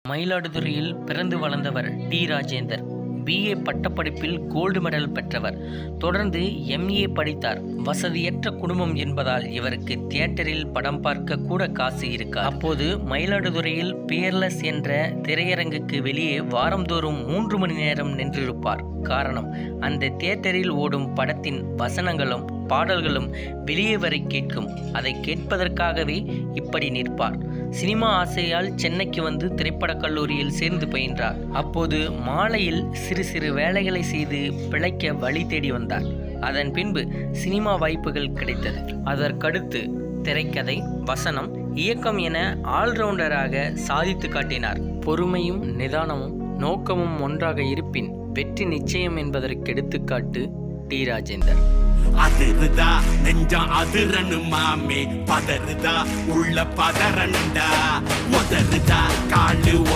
மயிலாடுதுறையில் பிறந்து வளர்ந்தவர் D. Rajendar. BA பட்டப்படிப்பில் கோல்டு மெடல் பெற்றவர். தொடர்ந்து MA படித்தார். வசதியற்ற குடும்பம் என்பதால் இவருக்கு தியேட்டரில் படம் பார்க்க கூட காசு இருக்காது. அப்போது மயிலாடுதுறையில் பியர்லெஸ் என்ற திரையரங்குக்கு வெளியே வாரந்தோறும் 3 மணி நேரம் நின்றிருப்பார். காரணம், அந்த தியேட்டரில் ஓடும் படத்தின் வசனங்களும் பாடல்களும் வெளியே வரை கேட்கும். அதை கேட்பதற்காகவே இப்படி நிற்பார். சினிமா ஆசையால் சென்னைக்கு வந்து திரைப்படக் கல்லூரியில் சேர்ந்து பயின்றார். அப்போது மாலையில் சிறு சிறு வேலைகளை செய்து பிழைக்க வழி தேடி வந்தார். அதன் பின்பு சினிமா வாய்ப்புகள் கிடைத்தது. அதற்கடுத்து திரைக்கதை, வசனம், இயக்கம் என ஆல்ரவுண்டராக சாதித்து காட்டினார். பொறுமையும் நிதானமும் நோக்கமும் ஒன்றாக இருப்பின் வெற்றி நிச்சயம் என்பதற்கு எடுத்துக்காட்டு டி. ராஜேந்தர். அதிருதா நெஞ்சம் அதிரனு மாமே, பதறுதா உள்ள பதறனுண்டா, உதறுதா காலு